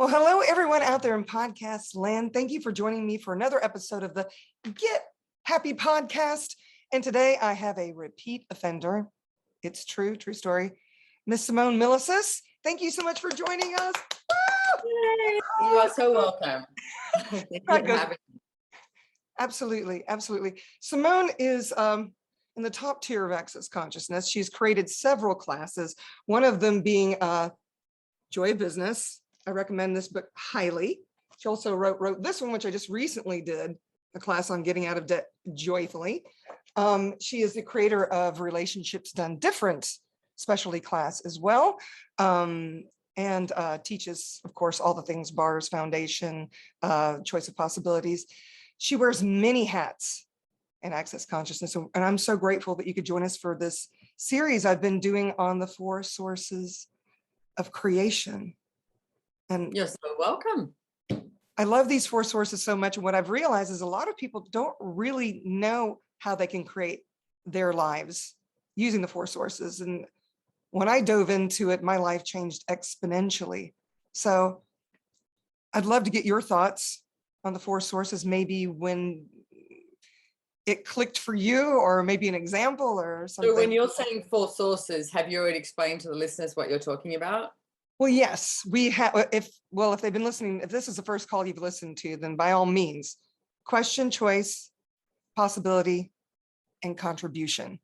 Well, hello, everyone out there in podcast land. Thank you for joining me for another episode of the Get Happy podcast. And today I have a repeat offender. It's true story. Miss Simone Milasas, thank you so much for joining us. Yay. You are so welcome. Thank you for having me. Absolutely. Simone is in the top tier of Access Consciousness. She's created several classes, one of them being Joy of Business. I recommend this book highly. She also wrote this one, which I just recently did, a class on getting out of debt joyfully. She is the creator of Relationships Done Different specialty class as well, and teaches, of course, all the things bars, foundation, choice of possibilities. She wears many hats in Access Consciousness, and I'm so grateful that you could join us for this series I've been doing on the 4 sources of creation. And you're so welcome. I love these 4 sources so much. And what I've realized is a lot of people don't really know how they can create their lives using the 4 sources. And when I dove into it, my life changed exponentially. So I'd love to get your thoughts on the 4 sources, maybe when it clicked for you, or maybe an example or something. So when you're saying 4 sources, have you already explained to the listeners what you're talking about? Well, yes, we have. If they've been listening, if this is the first call you've listened to, then by all means, question, choice, possibility, and contribution.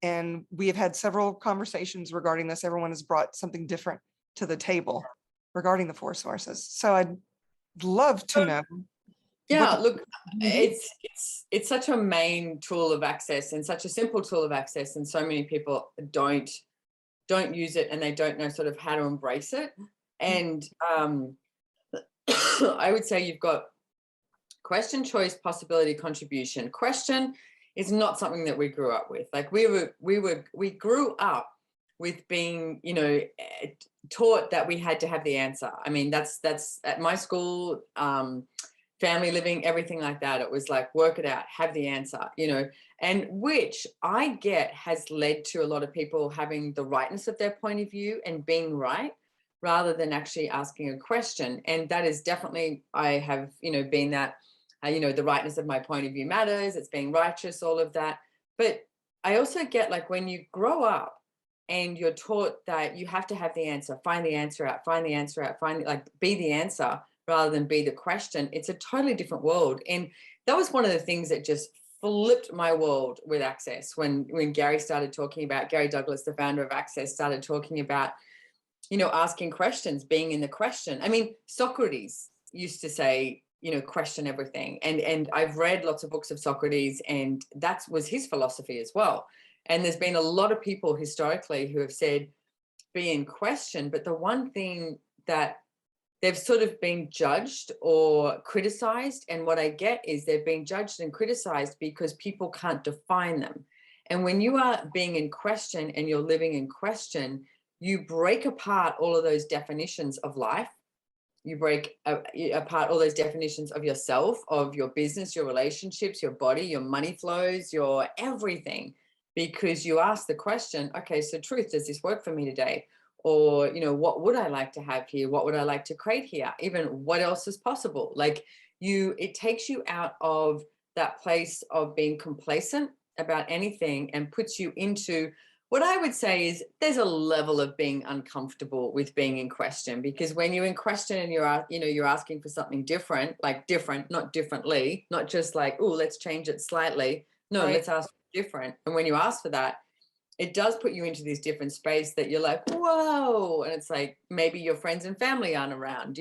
And we have had several conversations regarding this. Everyone has brought something different to the table regarding the 4 sources. So I'd love to know. Yeah, look, it's such a main tool of access and such a simple tool of access, and so many people don't use it, and they don't know sort of how to embrace it. And I would say you've got question, choice, possibility, contribution. Question is not something that we grew up with. Like we grew up with being, taught that we had to have the answer. I mean, that's at my school, family living, everything like that. It was like, work it out, have the answer, and which I get has led to a lot of people having the rightness of their point of view and being right rather than actually asking a question. And that is definitely, I have, been that, the rightness of my point of view matters. It's being righteous, all of that. But I also get, like, when you grow up and you're taught that you have to have the answer, find the answer out, be the answer rather than be the question, it's a totally different world. And that was one of the things that just flipped my world with Access when Gary Douglas, the founder of Access, started talking about, asking questions, being in the question. I mean, Socrates used to say, question everything. And I've read lots of books of Socrates, and that was his philosophy as well. And there's been a lot of people historically who have said, be in question. But the one thing that they've sort of been judged or criticized, and what I get is they're being judged and criticized because people can't define them. And when you are being in question and you're living in question, you break apart all of those definitions of life. You break apart all those definitions of yourself, of your business, your relationships, your body, your money flows, your everything, because you ask the question, okay, so truth, does this work for me today? Or, what would I like to have here? What would I like to create here? Even what else is possible? Like it takes you out of that place of being complacent about anything and puts you into what I would say is there's a level of being uncomfortable with being in question, because when you're in question and you're asking for something different, like different, not differently, not just like, oh, let's change it slightly. No, right. Let's ask for different. And when you ask for that, it does put you into this different space that you're like, whoa. And it's like, maybe your friends and family aren't around,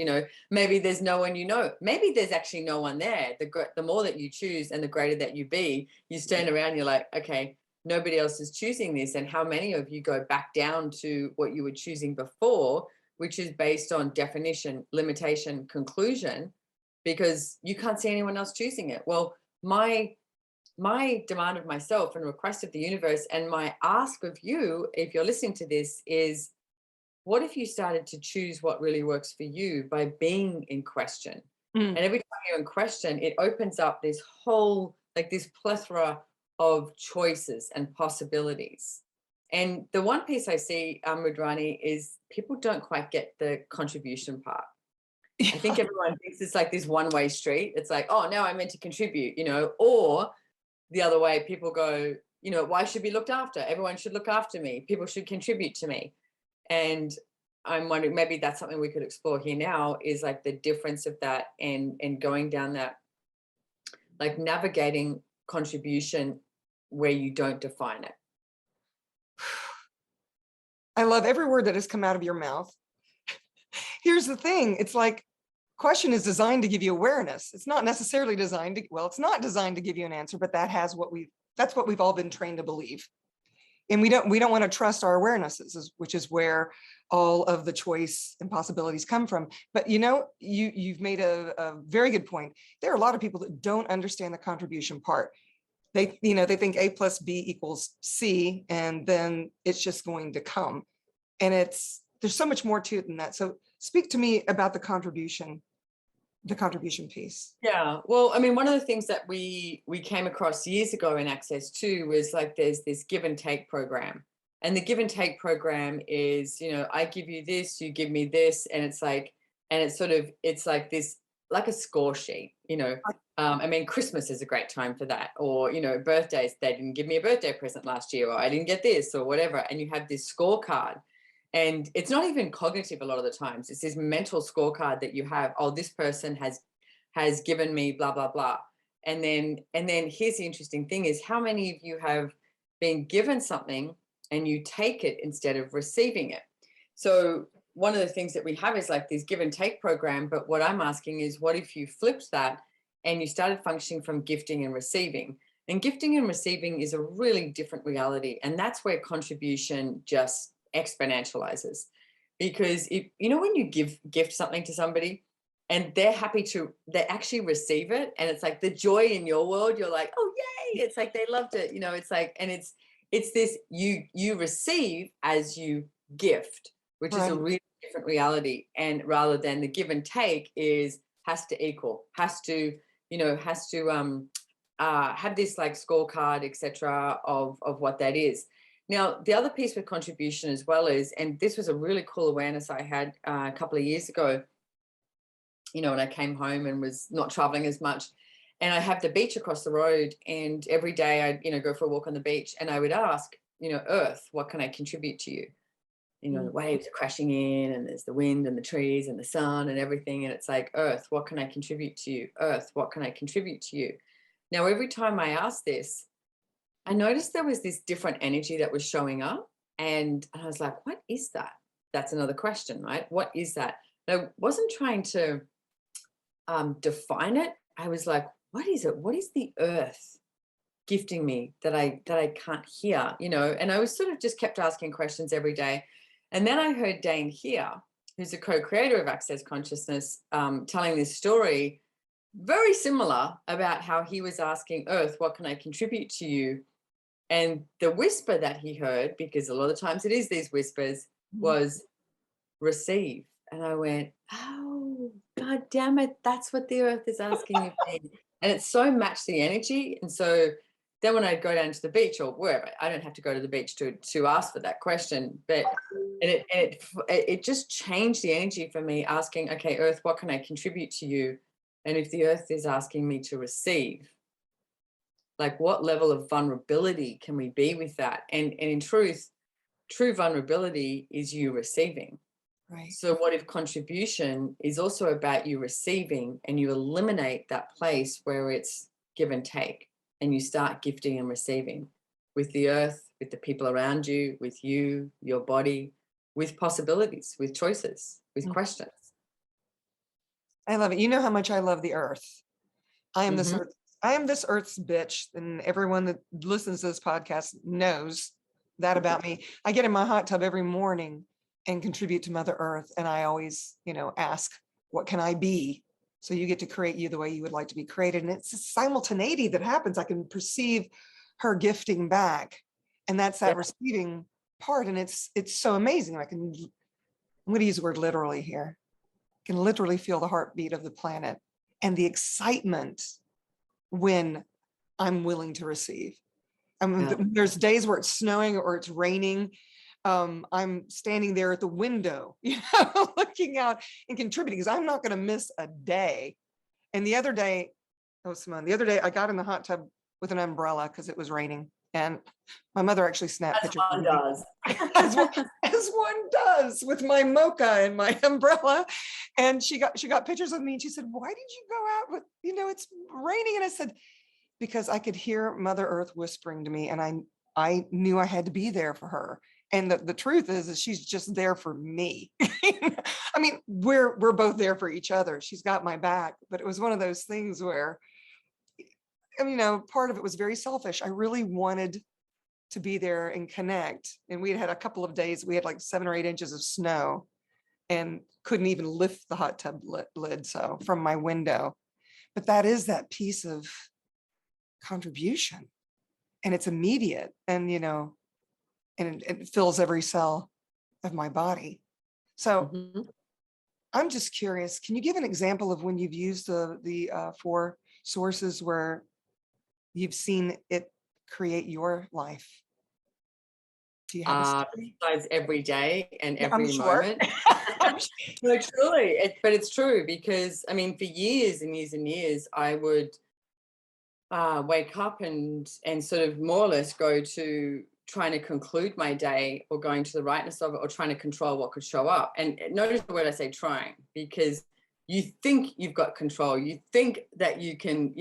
maybe there's no one, maybe there's actually no one there. The more that you choose and the greater that you be, you stand around, you're like, okay, nobody else is choosing this. And how many of you go back down to what you were choosing before, which is based on definition, limitation, conclusion, because you can't see anyone else choosing it. Well, my demand of myself and request of the universe and my ask of you, if you're listening to this, is what if you started to choose what really works for you by being in question? And every time you're in question, it opens up this whole, like this plethora of choices and possibilities. And the one piece I see, Rudrani, is people don't quite get the contribution part. I think everyone thinks it's like this one-way street. It's like, oh, now I'm meant to contribute, or the other way, people go, why should be looked after? Everyone should look after me. People should contribute to me. And I'm wondering, maybe that's something we could explore here now, is like the difference of that, and going down that, like navigating contribution where you don't define it. I love every word that has come out of your mouth. Here's the thing. It's like, question is designed to give you awareness. It's not necessarily designed to, well, it's not designed to give you an answer, but that's what we've all been trained to believe. And we don't want to trust our awarenesses, which is where all of the choice and possibilities come from. But you've made a very good point. There are a lot of people that don't understand the contribution part. They think A plus B equals C, and then it's just going to come. And there's so much more to it than that. So speak to me about the contribution piece. Yeah, well, I mean, one of the things that we came across years ago in Access too was like there's this give and take program. And the give and take program is, I give you this, you give me this, and it's like this, like a score sheet, I mean, Christmas is a great time for that, or, birthdays, they didn't give me a birthday present last year, or I didn't get this, or whatever. And you have this scorecard. And it's not even cognitive a lot of the times. It's this mental scorecard that you have. Oh, this person has given me blah, blah, blah. And then here's the interesting thing is, how many of you have been given something and you take it instead of receiving it? So one of the things that we have is like this give and take program. But what I'm asking is, what if you flipped that and you started functioning from gifting and receiving? And gifting and receiving is a really different reality. And that's where contribution just exponentializes. Because if when you gift something to somebody and they actually receive it, and it's like the joy in your world, you're like, oh yay, it's like they loved it, it's like, and it's this, you receive as you gift, which is a really different reality. And rather than the give and take has to equal, has to have this like scorecard, etc., of what that is. Now, the other piece with contribution as well is, and this was a really cool awareness I had a couple of years ago, when I came home and was not traveling as much, and I have the beach across the road, and every day I'd, go for a walk on the beach, and I would ask, Earth, what can I contribute to you? The waves are crashing in, and there's the wind and the trees and the sun and everything. And it's like, Earth, what can I contribute to you? Earth, what can I contribute to you? Now, every time I asked this, I noticed there was this different energy that was showing up, and I was like, what is that? That's another question, right? What is that? And I wasn't trying to define it. I was like, what is it? What is the earth gifting me that I can't hear, And I was sort of just kept asking questions every day. And then I heard Dane here, who's a co-creator of Access Consciousness, telling this story very similar about how he was asking Earth, what can I contribute to you? And the whisper that he heard, because a lot of times it is these whispers, was receive. And I went, oh, God damn it. That's what the earth is asking of me. And it so matched the energy. And so then when I go down to the beach or wherever, I don't have to go to the beach to ask for that question. But it just changed the energy for me, asking, okay, Earth, what can I contribute to you? And if the earth is asking me to receive, like what level of vulnerability can we be with that? And in truth, true vulnerability is you receiving. Right. So what if contribution is also about you receiving, and you eliminate that place where it's give and take, and you start gifting and receiving with the earth, with the people around you, with you, your body, with possibilities, with choices, with questions. I love it. You know how much I love the earth. I am this earth's bitch, and everyone that listens to this podcast knows that about me. I get in my hot tub every morning and contribute to Mother Earth, and I always, ask, what can I be? So you get to create you the way you would like to be created, and it's a simultaneity that happens. I can perceive her gifting back, and that's that receiving part, and it's so amazing. I'm going to use the word literally here. I can literally feel the heartbeat of the planet and the excitement when I'm willing to receive. I mean, there's days where it's snowing or it's raining, I'm standing there at the window, looking out and contributing, because I'm not going to miss a day. And the other day, Simone, the other day I got in the hot tub with an umbrella because it was raining. And my mother actually snapped As pictures of one me. does. As one does, with my mocha and my umbrella. And she got pictures of me, and she said, "Why did you go out with, it's raining?" And I said, "Because I could hear Mother Earth whispering to me, and I knew I had to be there for her." And the truth is she's just there for me. I mean, we're both there for each other. She's got my back, but it was one of those things where, part of it was very selfish. I really wanted to be there and connect. And we had a couple of days, we had like 7 or 8 inches of snow and couldn't even lift the hot tub lid so from my window. But that is that piece of contribution, and it's immediate, and and it fills every cell of my body. So Mhm. I'm just curious, can you give an example of when you've used the 4 sources where you've seen it create your life? Do you have a story? Besides every day and Yeah, I'm every sure. moment. I'm sure. No, truly, but it's true, because I mean, for years and years and years, I would wake up and sort of more or less go to trying to conclude my day, or going to the rightness of it, or trying to control what could show up. And notice the word I say trying, because you think you've got control, you think that you can,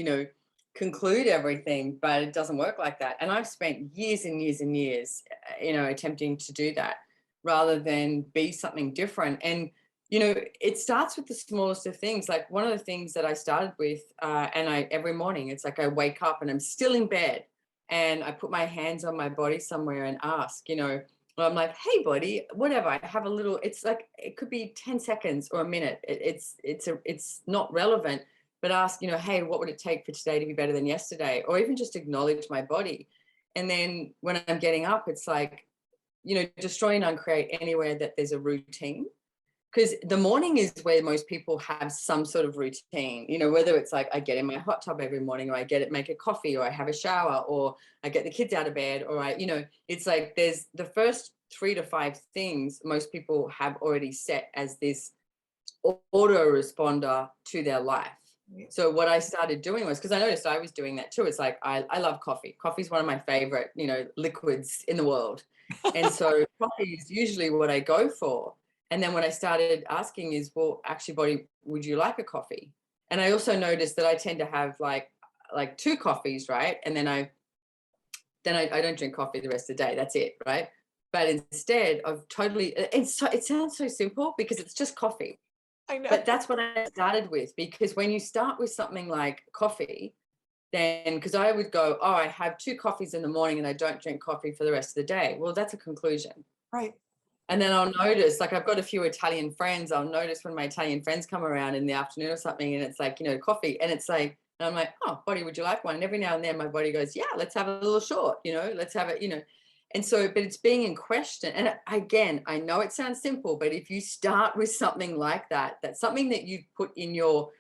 conclude everything, but it doesn't work like that. And I've spent years and years and years, attempting to do that rather than be something different. And it starts with the smallest of things. Like, one of the things that I started with, and every morning, it's like I wake up and I'm still in bed, and I put my hands on my body somewhere and ask, well, I'm like, "Hey, buddy, whatever." I have a little. It's like, it could be 10 seconds or a minute. It's not relevant, but ask, "Hey, what would it take for today to be better than yesterday?" Or even just acknowledge my body. And then when I'm getting up, it's like, destroy and uncreate anywhere that there's a routine, because the morning is where most people have some sort of routine, whether it's like I get in my hot tub every morning, or I make a coffee, or I have a shower, or I get the kids out of bed, or it's like there's the first 3 to 5 things most people have already set as this autoresponder to their life. Yeah. So what I started doing was, because I noticed I was doing that too. It's like, I love coffee. Coffee is one of my favorite, liquids in the world. And so coffee is usually what I go for. And then when I started asking is, well, actually, buddy, would you like a coffee? And I also noticed that I tend to have like 2 coffees, right? And then I don't drink coffee the rest of the day. That's it, right? But instead of it sounds so simple because it's just coffee. I know. But that's what I started with, because when you start with something like coffee, then, because I would go, "Oh, I have 2 coffees in the morning and I don't drink coffee for the rest of the day." Well, that's a conclusion. Right. And then I'll notice, like, I've got a few Italian friends. I'll notice when my Italian friends come around in the afternoon or something, and it's like, coffee. And it's like, and I'm like, "Oh, buddy, would you like one?" And every now and then my body goes, "Yeah, let's have a little short, let's have it. And so, but it's being in question. And again, I know it sounds simple, but if you start with something like that, that's something that you put in your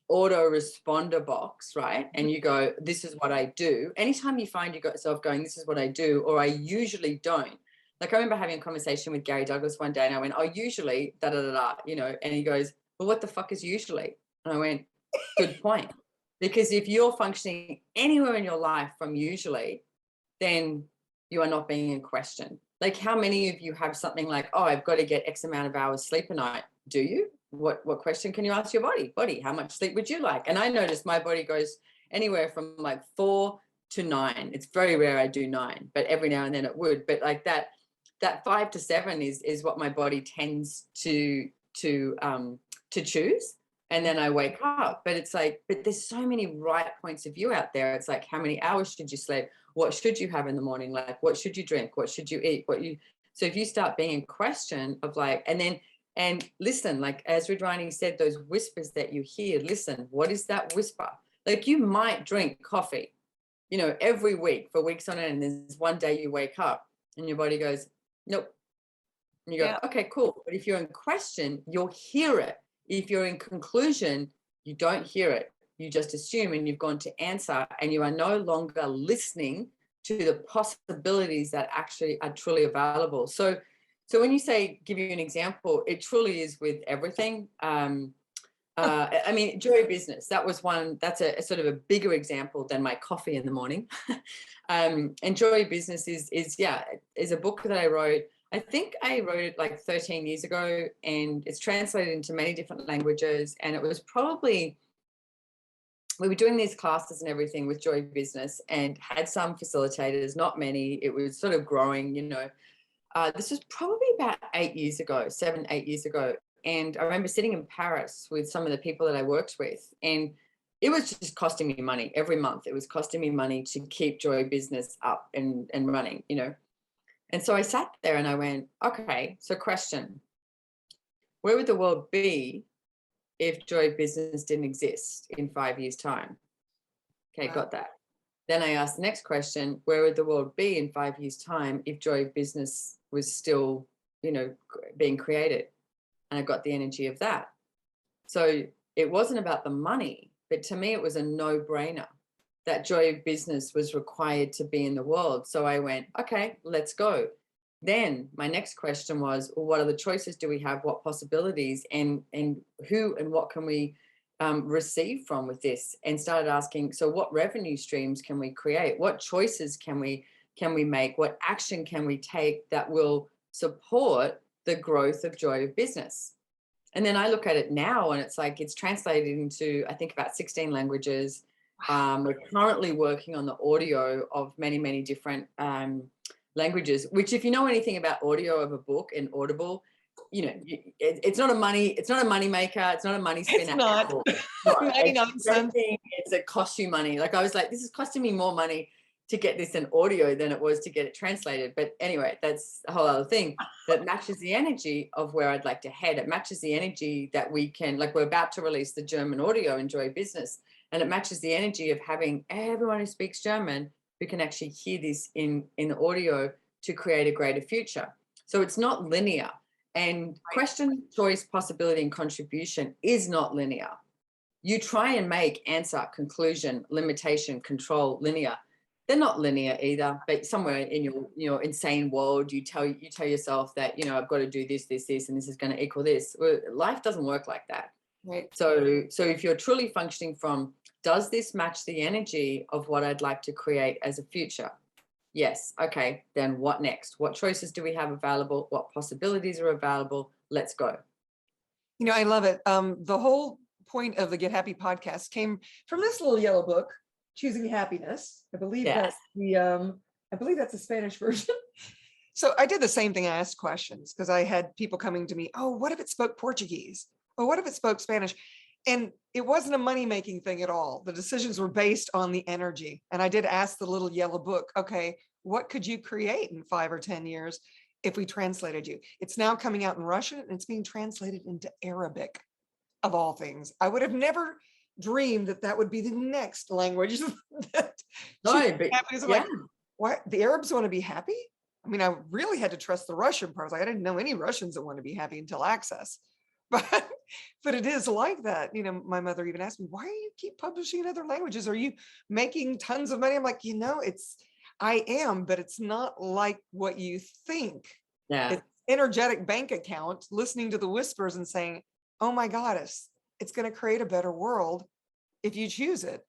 autoresponder box, right? And you go, "This is what I do." Anytime you find you got yourself going, "This is what I do," or "I usually don't." Like, I remember having a conversation with Gary Douglas one day, and I went, "Oh, usually, da da da da," and he goes, "Well, what the fuck is usually?" And I went, "Good point." Because if you're functioning anywhere in your life from usually, then you are not being in question. Like, how many of you have something like, "Oh, I've got to get X amount of hours sleep a night"? Do you? What question can you ask your body? "Body, how much sleep would you like?" And I noticed my body goes anywhere from like 4 to 9. It's very rare I do 9, but every now and then it would. But like that 5 to 7 is what my body tends to choose. And then I wake up. But it's like, but there's so many right points of view out there. It's like, how many hours should you sleep? What should you have in the morning? Like, what should you drink? What should you eat? So if you start being in question of like, and listen, like as Ridwani said, those whispers that you hear, listen, what is that whisper? Like, you might drink coffee, every week for weeks on end. And there's one day you wake up and your body goes, "Nope." And you go, Yeah. "Okay, cool." But if you're in question, you'll hear it. If you're in conclusion, you don't hear it. You just assume, and you've gone to answer, and you are no longer listening to the possibilities that actually are truly available. So So when you say, give you an example, it truly is with everything. I mean, joy of business, that was one, that's a sort of a bigger example than my coffee in the morning. And joy of business is a book that I wrote. I think I wrote it like 13 years ago, and it's translated into many different languages. And it was probably, we were doing these classes and everything with joy of business and had some facilitators, not many. It was sort of growing, you know. This was probably about 8 years ago, 8 years ago. And I remember sitting in Paris with some of the people that I worked with, and it was just costing me money every month. It was costing me money to keep Joy Business up and running, you know. And so I sat there and I went, okay, so question, where would the world be if Joy Business didn't exist in 5 years' time? Okay, got that. Then I asked the next question, where would the world be in 5 years' time if Joy Business was still, you know, being created? And I got the energy of that. So it wasn't about the money, but to me, it was a no-brainer that joy of business was required to be in the world. So I went, okay, let's go. Then my next question was, well, what other choices do we have? What possibilities, and who and what can we receive from with this? And started asking, so what revenue streams can we create? What choices can we make? What action can we take that will support the growth of joy of business? And then I look at it now, and it's like it's translated into, I think, about 16 languages. We're currently working on the audio of many, many different languages, which, if you know anything about audio of a book and Audible, you know, it's not a money maker. It's not a money spinner. It's not. 99 cents. It costs you money. Like I was like, this is costing me more money to get this in audio than it was to get it translated. But anyway, that's a whole other thing that matches the energy of where I'd like to head. It matches the energy that we can, like we're about to release the German audio Enjoy Business, and it matches the energy of having everyone who speaks German who can actually hear this in audio to create a greater future. So it's not linear. And question, choice, possibility, and contribution is not linear. You try and make answer, conclusion, limitation, control linear. They're not linear either, but somewhere in your insane world, you tell yourself that, you know, I've got to do this, and this is going to equal this. Well, life doesn't work like that. Right. So if you're truly functioning from, does this match the energy of what I'd like to create as a future? Yes. Okay. Then what next? What choices do we have available? What possibilities are available? Let's go. You know, I love it. The whole point of the Get Happy podcast came from this little yellow book, Choosing Happiness. I believe that's the Spanish version. So I did the same thing. I asked questions because I had people coming to me. Oh, what if it spoke Portuguese? Oh, what if it spoke Spanish? And it wasn't a money-making thing at all. The decisions were based on the energy. And I did ask the little yellow book, okay, what could you create in 5 or 10 years if we translated you? It's now coming out in Russian, and it's being translated into Arabic, of all things. I would have never dreamed that would be the next language. Like, what? The Arabs want to be happy? I mean, I really had to trust the Russian part. Like, I didn't know any Russians that want to be happy until Access. But it is like that. You know, my mother even asked me, why do you keep publishing in other languages? Are you making tons of money? I'm like, I am, but it's not like what you think. Yeah. It's energetic bank account, listening to the whispers and saying, oh my goddess, it's going to create a better world if you choose it.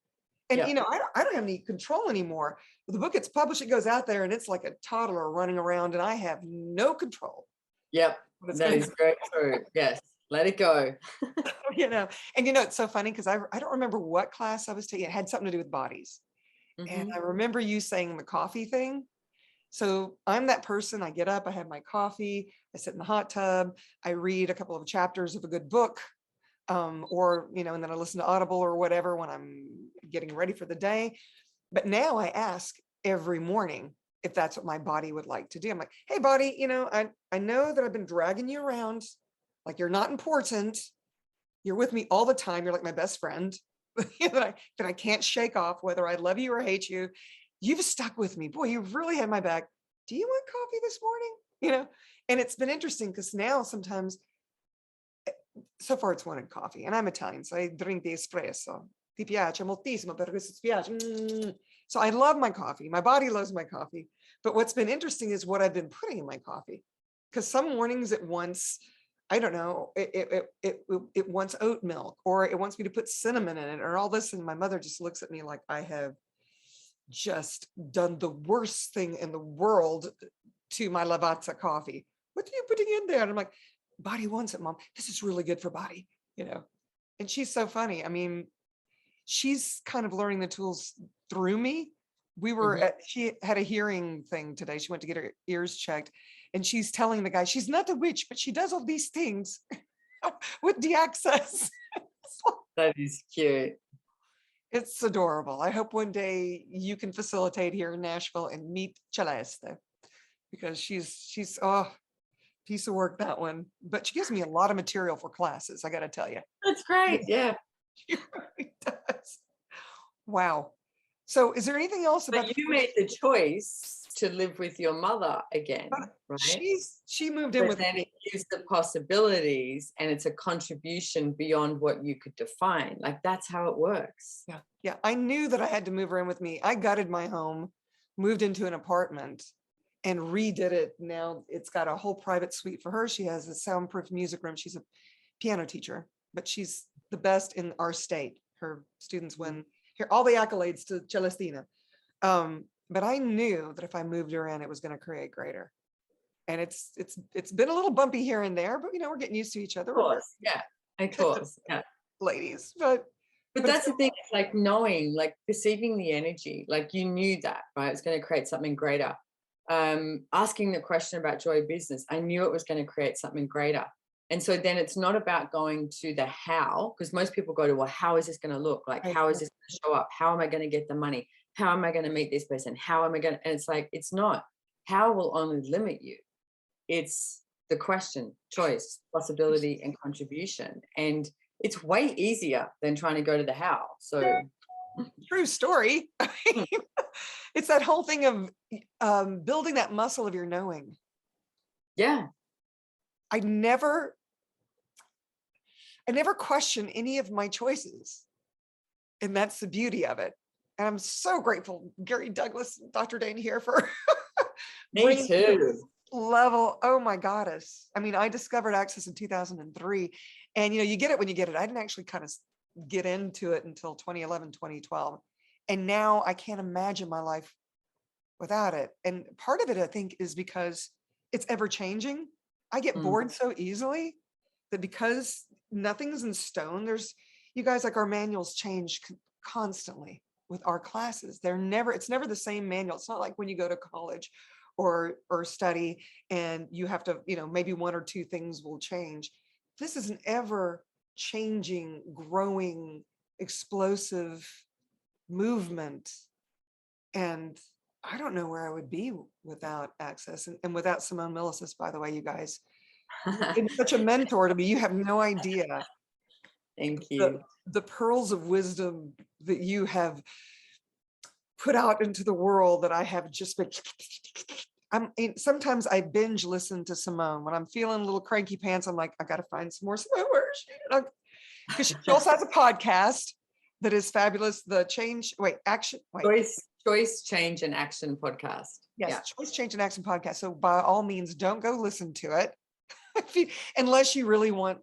And, you know, I don't have any control anymore. The book gets published, it goes out there, and it's like a toddler running around, and I have no control. Yep. That is very true. Yes. Let it go. You know, and it's so funny because I don't remember what class I was taking. It had something to do with bodies. Mm-hmm. And I remember you saying the coffee thing. So I'm that person. I get up, I have my coffee, I sit in the hot tub, I read a couple of chapters of a good book, or, and then I listen to Audible or whatever when I'm getting ready for the day. But now I ask every morning if that's what my body would like to do. I'm like, hey, body, I know that I've been dragging you around. Like, you're not important. You're with me all the time. You're like my best friend that I can't shake off, whether I love you or hate you. You've stuck with me. Boy, you've really had my back. Do you want coffee this morning? And it's been interesting because now sometimes, so far it's wanted coffee, and I'm Italian, so I drink the espresso. Ti piace moltissimo perché si piace. So I love my coffee. My body loves my coffee. But what's been interesting is what I've been putting in my coffee. because some mornings it wants, I don't know, it wants oat milk, or it wants me to put cinnamon in it, or all this. And my mother just looks at me like I have just done the worst thing in the world to my Lavazza coffee. What are you putting in there? And I'm like, body wants it, Mom. This is really good for body, you know. And she's so funny. I mean, she's kind of learning the tools through me. She had a hearing thing today. She went to get her ears checked, and she's telling the guy, she's not a witch, but she does all these things with the access. That is cute. It's adorable. I hope one day you can facilitate here in Nashville and meet Celeste, because she's piece of work, that one. But she gives me a lot of material for classes, I got to tell you. That's great. Yeah. She really does. Wow. So is there anything else about But you made the choice to live with your mother again, right? She moved in But with then me. it gives the possibilities, and it's a contribution beyond what you could define. Like, that's how it works. Yeah. Yeah. I knew that I had to move her in with me. I gutted my home, moved into an apartment, and redid it. Now it's got a whole private suite for her. She has a soundproof music room. She's a piano teacher, but she's the best in our state. Her students win here, all the accolades to Celestina. But I knew that if I moved her in, it was going to create greater. And it's been a little bumpy here and there, but we're getting used to each other. Of course. Yeah. Of course. Yeah. Ladies, but that's the thing. It's like knowing, like perceiving the energy. Like, you knew that, right? It's going to create something greater. Asking the question about joy business, I knew it was going to create something greater. And so then it's not about going to the how, because most people go to, well, how is this going to look? Like, how is this going to show up? How am I going to get the money? How am I going to meet this person? How am I going to, and it's like, it's not. How will only limit you. It's the question, choice, possibility, and contribution. And it's way easier than trying to go to the how. So true story. It's that whole thing of building that muscle of your knowing. Yeah. I never question any of my choices. And that's the beauty of it. And I'm so grateful, Gary Douglas, Dr. Dane here for Me too. Level. Oh my goddess. I mean, I discovered Access in 2003, and you get it when you get it. I didn't actually kind of get into it until 2011, 2012. And now I can't imagine my life without it. And part of it, I think, is because it's ever changing. I get bored so easily that because nothing's in stone, you guys, like, our manuals change constantly with our classes. It's never the same manual. It's not like when you go to college or study and you have to, maybe one or two things will change. This is an ever changing, growing, explosive movement. And I don't know where I would be without Access and without Simone Milasas, by the way, you guys. It's such a mentor to me. You have no idea. Thank you. The pearls of wisdom that you have put out into the world that I have just been. Sometimes I binge listen to Simone when I'm feeling a little cranky pants. I'm like, I got to find some more Simone. Where is she? Because she also has a podcast that is fabulous. Choice, Change, and Action podcast. Yes, yeah. Choice, Change, and Action podcast. So by all means, don't go listen to it unless you really want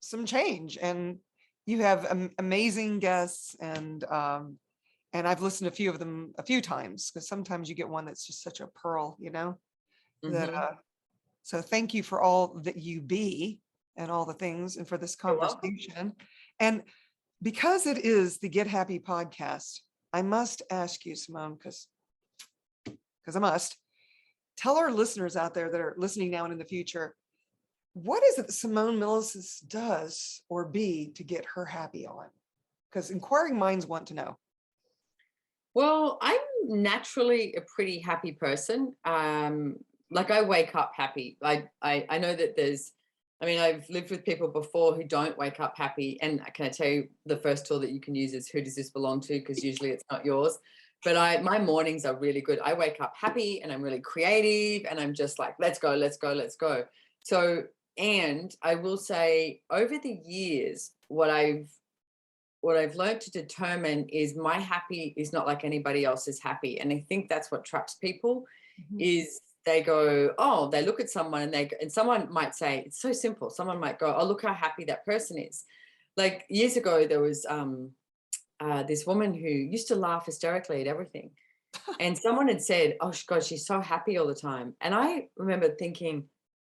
some change. And you have amazing guests, and I've listened to a few of them a few times, because sometimes you get one that's just such a pearl, so thank you for all that you be and all the things, and for this conversation. And because it is the Get Happy podcast, I must ask you, Simone, because I must tell our listeners out there that are listening now and in the future, what is it that Simone Milasas does or be to get her happy on? Because inquiring minds want to know. Well, I'm naturally a pretty happy person. Like, I wake up happy. I know that I've lived with people before who don't wake up happy. And can I tell you, the first tool that you can use is, who does this belong to? Because usually it's not yours. But my mornings are really good. I wake up happy and I'm really creative, and I'm just like, let's go, let's go, let's go. So, and I will say, over the years, what I've learned to determine is my happy is not like anybody else's happy. And I think that's what traps people, is they go, oh, they look at someone and someone might say, it's so simple. Someone might go, oh, look how happy that person is. Like years ago, there was this woman who used to laugh hysterically at everything. And someone had said, oh, God, she's so happy all the time. And I remember thinking,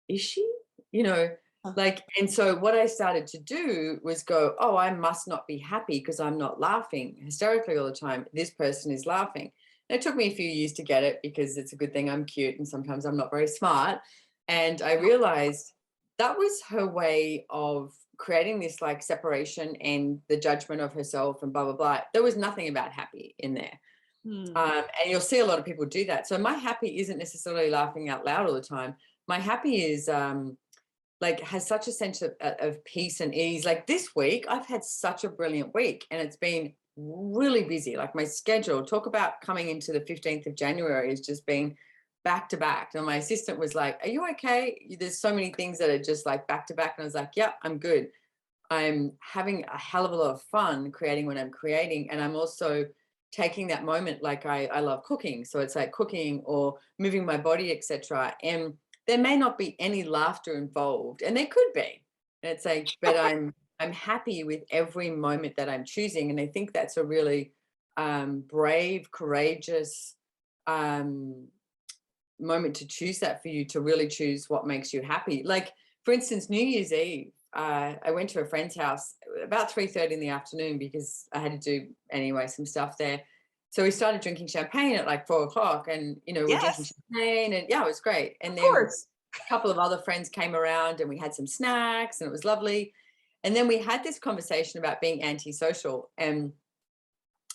is she? You know, like, and so what I started to do was go, oh, I must not be happy because I'm not laughing hysterically all the time. This person is laughing. And it took me a few years to get it because it's a good thing I'm cute and sometimes I'm not very smart. And I realized that was her way of creating this like separation and the judgment of herself and blah, blah, blah. There was nothing about happy in there. And you'll see a lot of people do that. So my happy isn't necessarily laughing out loud all the time. My happy is like has such a sense of peace and ease. Like this week, I've had such a brilliant week and it's been really busy. Like my schedule, talk about coming into the 15th of January has just been back to back. And my assistant was like, are you okay? There's so many things that are just like back to back. And I was like, yeah, I'm good. I'm having a hell of a lot of fun creating when I'm creating. And I'm also taking that moment, like I love cooking. So it's like cooking or moving my body, etc. And there may not be any laughter involved, and there could be. And it's like, but I'm happy with every moment that I'm choosing. And I think that's a really brave, courageous moment to choose that for you, to really choose what makes you happy. Like, for instance, New Year's Eve, I went to a friend's house about 3:30 in the afternoon because I had to do anyway some stuff there. So we started drinking champagne at like 4 o'clock, and we're drinking Yes, champagne, and yeah, it was great. And of then course. a couple of other friends came around, and we had some snacks, and it was lovely. And then we had this conversation about being antisocial, and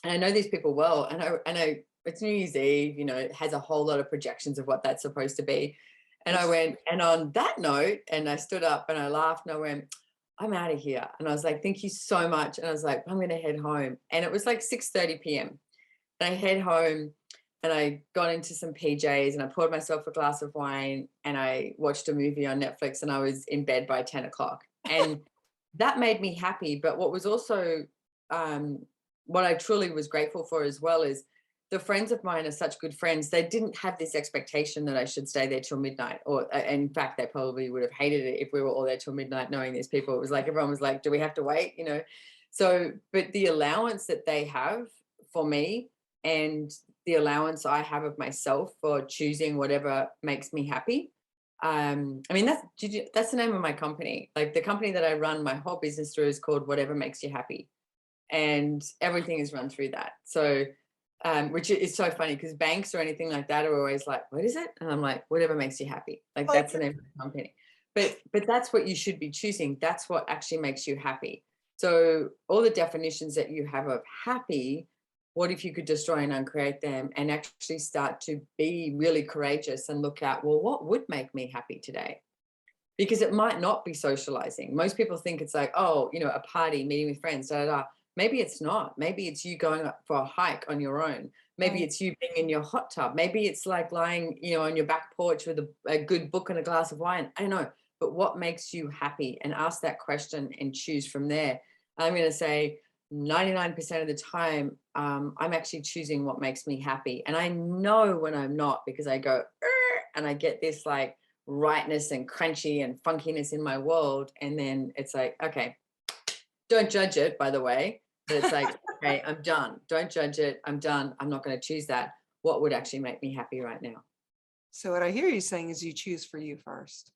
I know these people well, and I know it's New Year's Eve. It has a whole lot of projections of what that's supposed to be. And I went, and on that note, and I stood up and I laughed and I went, I'm out of here. And I was like, thank you so much. And I was like, I'm going to head home. And it was like 6:30 p.m. And I head home and I got into some PJs and I poured myself a glass of wine and I watched a movie on Netflix and I was in bed by 10 o'clock. And that made me happy. But what was also, what I truly was grateful for as well is the friends of mine are such good friends. They didn't have this expectation that I should stay there till midnight, or in fact, they probably would have hated it if we were all there till midnight, knowing these people. It was like, everyone was like, do we have to wait? So, but the allowance that they have for me and the allowance I have of myself for choosing whatever makes me happy. I mean, that's the name of my company. Like the company that I run my whole business through is called Whatever Makes You Happy. And everything is run through that. So, which is so funny because banks or anything like that are always like, what is it? And I'm like, whatever makes you happy. Like that's the name of the company. But that's what you should be choosing. That's what actually makes you happy. So all the definitions that you have of happy, what if you could destroy and uncreate them and actually start to be really courageous and look at, well, what would make me happy today? Because it might not be socializing. Most people think it's like, oh, a party, meeting with friends, da, da, da. Maybe it's not. Maybe it's you going for a hike on your own. Maybe it's you being in your hot tub. Maybe it's like lying, on your back porch with a good book and a glass of wine. I don't know. But what makes you happy? And ask that question and choose from there. I'm going to say 99% of the time, I'm actually choosing what makes me happy. And I know when I'm not, because I go, and I get this like rightness and crunchy and funkiness in my world. And then it's like, okay, don't judge it, by the way. But it's like, okay, I'm done. Don't judge it. I'm done. I'm not going to choose that. What would actually make me happy right now? So what I hear you saying is you choose for you first.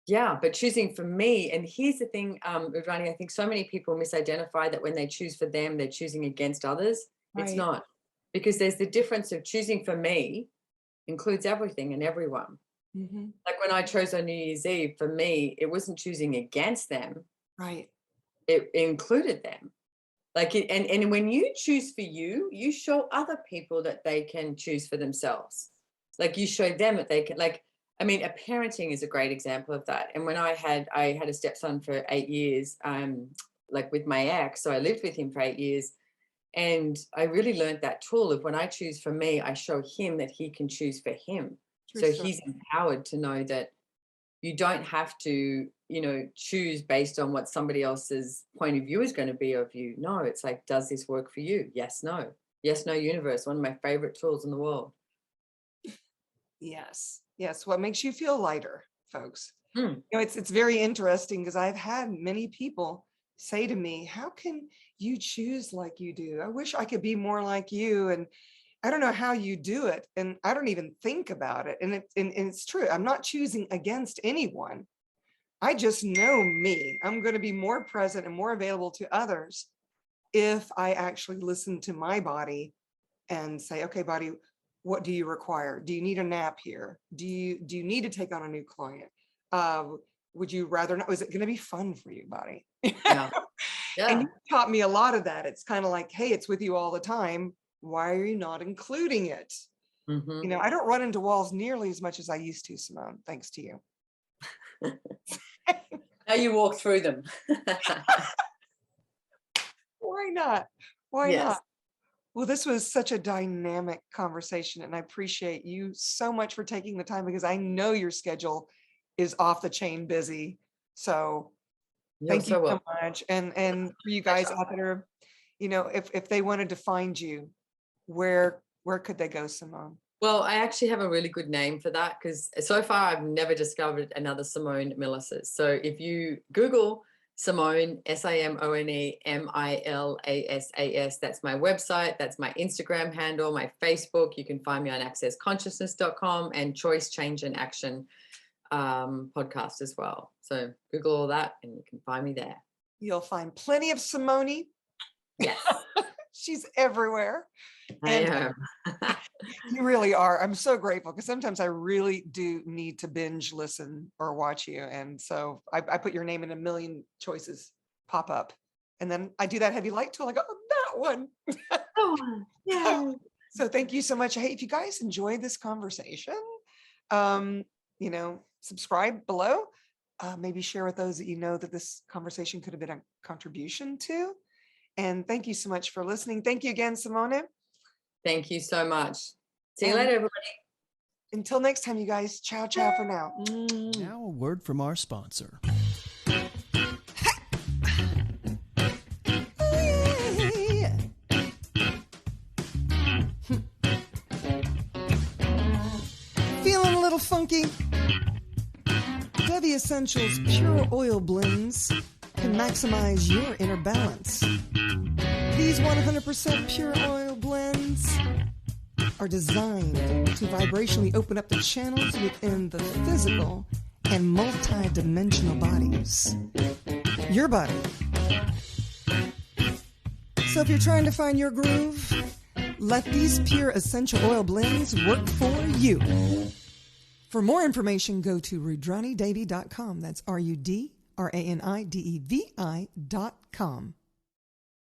Yeah, but choosing for me, and here's the thing, Ravani, I think so many people misidentify that when they choose for them, they're choosing against others. It's Right. not, because there's the difference of choosing for me includes everything and everyone. Mm-hmm. Like when I chose on New Year's Eve, for me, it wasn't choosing against them. Right. It included them. Like, and when you choose for you, you show other people that they can choose for themselves. Like you show them that they can, like, I mean, a parenting is a great example of that. And when I had a stepson for 8 years, like with my ex, so I lived with him for 8 years. And I really learned that tool of when I choose for me, I show him that he can choose for him. True So story. he's empowered to know that you don't have to, choose based on what somebody else's point of view is going to be of you. No, it's like, does this work for you? Yes, no. Yes, no universe, one of my favorite tools in the world. Yes. Yes. What makes you feel lighter, folks? Hmm. It's very interesting because I've had many people say to me, how can you choose like you do? I wish I could be more like you. And I don't know how you do it. And I don't even think about it. And it's true. I'm not choosing against anyone. I just know me. I'm going to be more present and more available to others if I actually listen to my body and say, okay, body, what do you require? Do you need a nap here? Do you need to take on a new client? Would you rather not? Is it going to be fun for you, body? Yeah. And Yeah. you taught me a lot of that. It's kind of like, hey, it's with you all the time. Why are you not including it? Mhm. I don't run into walls nearly as much as I used to, Simone, thanks to you. Now you walk through them. Why not? Why Yes. not? Well, this was such a dynamic conversation, and I appreciate you so much for taking the time because I know your schedule is off the chain busy. So You're thank you so so welcome. much. And for you guys out there, if they wanted to find you, where could they go, Simone? Well, I actually have a really good name for that because so far I've never discovered another Simone Milasas. So if you Google Simone, Simone Milasas, that's my website, that's my Instagram handle, my Facebook. You can find me on accessconsciousness.com and Choice, Change and Action podcast as well. So Google all that and you can find me there. You'll find plenty of Simone. Yes, She's everywhere. I am. You really are. I'm so grateful because sometimes I really do need to binge listen or watch you. And so I put your name in a million choices pop up. And then I do that heavy light tool. I go, oh, that one. Oh, yeah. So thank you so much. Hey, if you guys enjoyed this conversation, subscribe below. Maybe share with those that you know that this conversation could have been a contribution to. And thank you so much for listening. Thank you again, Simone. Thank you so much. See you And later, everybody. until next time, you guys, ciao, ciao for now. Now a word from our sponsor. Feeling a little funky? Devi Essentials Pure Oil Blends can maximize your inner balance. These 100% pure oil blends are designed to vibrationally open up the channels within the physical and multi-dimensional bodies. Your body. So if you're trying to find your groove, let these pure essential oil blends work for you. For more information, go to rudranidevy.com. That's RUDRANIDEVI.com.